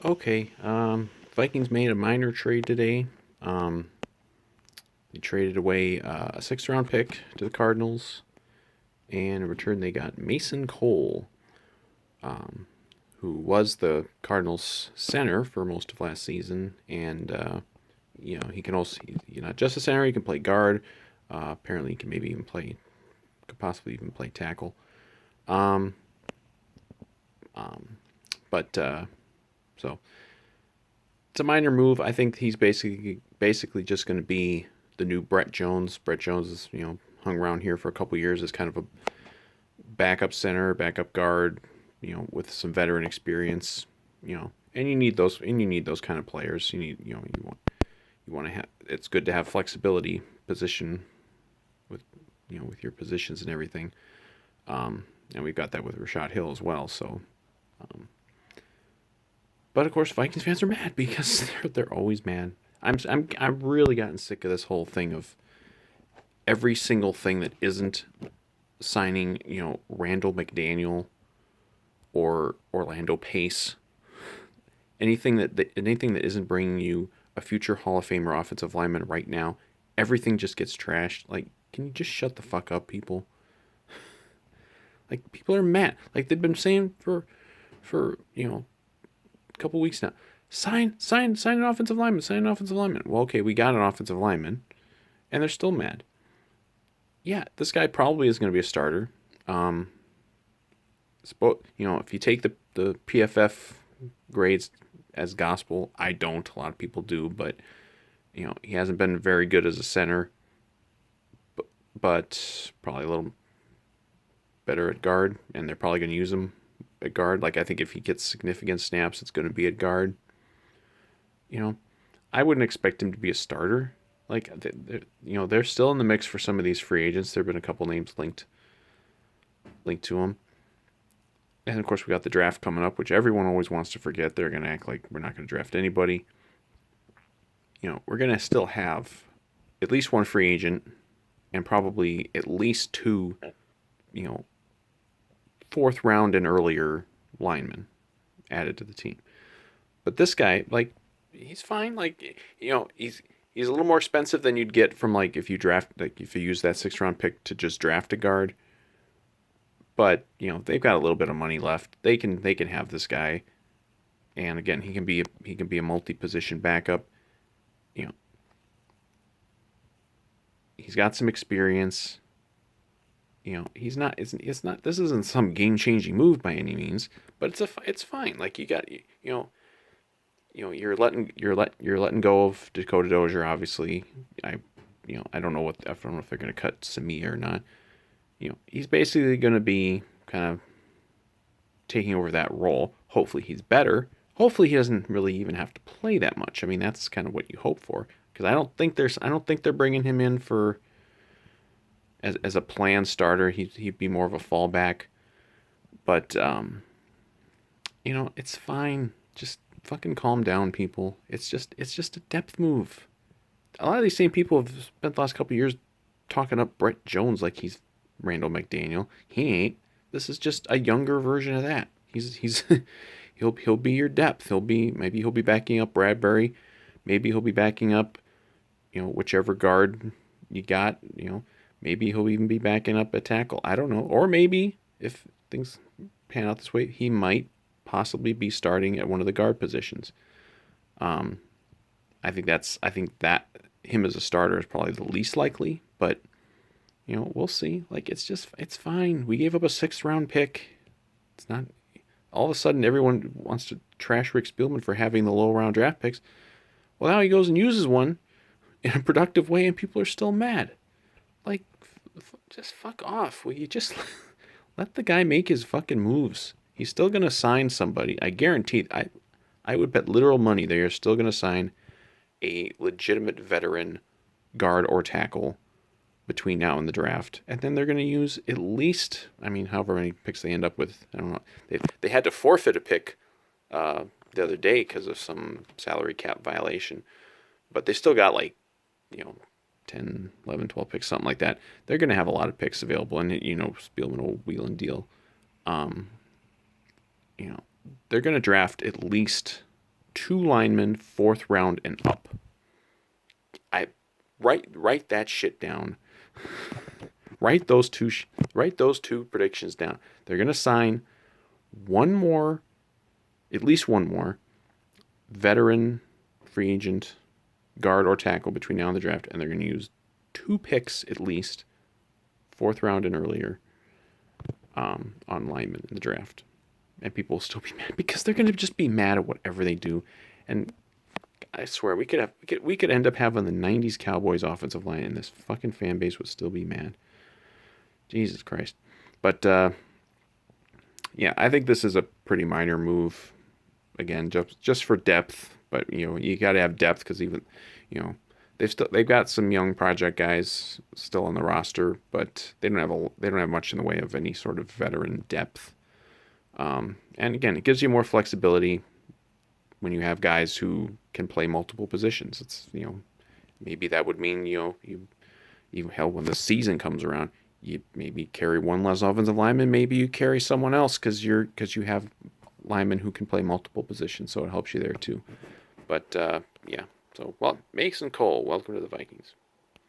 Okay, Vikings made a minor trade today. They traded away a sixth round pick to the Cardinals, and in return they got Mason Cole, who was the Cardinals center for most of last season, and he can also he's not just a center. He can play guard. Apparently, he can maybe even play, could possibly even play tackle. Um, but so it's a minor move. I think he's basically just going to be the new Brett Jones. Brett Jones is hung around here for a couple years as kind of a backup center, backup guard, with some veteran experience. And you need those kind of players. You want to have. It's good to have flexibility position with with your positions and everything. And we've got that with Rashad Hill as well. So, but of course, Vikings fans are mad because they're always mad. I've really gotten sick of this whole thing of every single thing that isn't signing, Randall McDaniel or Orlando Pace. Anything that isn't bringing you a future Hall of Famer offensive lineman right now, everything just gets trashed. Like, can you just shut the fuck up, people? Like, people are mad. Like they've been saying for a couple weeks now. Sign an offensive lineman. Sign an offensive lineman. Well, okay, we got an offensive lineman, and they're still mad. Yeah, this guy probably is going to be a starter. Um, if you take the PFF grades as gospel, I don't. A lot of people do, but he hasn't been very good as a center, but probably a little better at guard, and they're probably going to use him at guard. Like I think if he gets significant snaps, it's going to be at guard. You know, I wouldn't expect him to be a starter. Like they're still in the mix for some of these free agents. There've been a couple names linked to him. And of course, we got the draft coming up, which everyone always wants to forget. They're going to act like we're not going to draft anybody. We're going to still have at least one free agent and probably at least two, you know, fourth round and earlier linemen added to the team. But this guy, like, he's fine. Like, he's a little more expensive than you'd get from like if you use that sixth round pick to just draft a guard. But they've got a little bit of money left. They can have this guy, and again he can be a multi position backup. You know he's got some experience. He's not. It's not. This isn't some game changing move by any means, but it's fine. Like you got you're letting go of Dakota Dozier. Obviously, I I don't know if they're going to cut Samia or not. He's basically going to be kind of taking over that role. Hopefully he's better. Hopefully he doesn't really even have to play that much. I mean, that's kind of what you hope for. Because I don't think they're bringing him in for as a planned starter. He'd be more of a fallback. But it's fine. Just fucking calm down, people. It's just a depth move. A lot of these same people have spent the last couple of years talking up Brett Jones like he's Randall McDaniel. He ain't. This is just a younger version of that. He's he'll be your depth. Maybe he'll be backing up Bradbury. Maybe he'll be backing up, whichever guard you got. Maybe he'll even be backing up a tackle. I don't know. Or maybe if things pan out this way, he might possibly be starting at one of the guard positions. Um, I think that him as a starter is probably the least likely, but we'll see. Like it's fine. We gave up a sixth round pick. It's not all of a sudden everyone wants to trash Rick Spielman for having the low round draft picks. Well, now he goes and uses one in a productive way, and people are still mad. Like, just fuck off. Will you just let the guy make his fucking moves? He's still gonna sign somebody. I guarantee. I would bet literal money they are still gonna sign a legitimate veteran guard or tackle between now and the draft, and then they're going to use at least, I mean, however many picks they end up with. I don't know. They had to forfeit a pick the other day because of some salary cap violation, but they still got like 10, 11, 12 picks, something like that. They're going to have a lot of picks available, and Spielman will wheel and deal. Um, you know, they're going to draft at least 2 linemen, 4th round and up. I write that shit down. Write those two predictions down. They're gonna sign one more, at least one more veteran free agent guard or tackle between now and the draft, and they're gonna use 2 picks at least, 4th round and earlier, on linemen in the draft. And people will still be mad because they're gonna just be mad at whatever they do. And I swear we could end up having the '90s Cowboys offensive line, and this fucking fan base would still be mad. Jesus Christ. But yeah, I think this is a pretty minor move. Again, just for depth. But you got to have depth because even they've got some young project guys still on the roster, but they don't have much in the way of any sort of veteran depth. And again, it gives you more flexibility when you have guys who can play multiple positions. It's maybe that would mean you hell when the season comes around, you maybe carry one less offensive lineman, maybe you carry someone else because you have linemen who can play multiple positions, so it helps you there too. But yeah, so Mason Cole, welcome to the Vikings.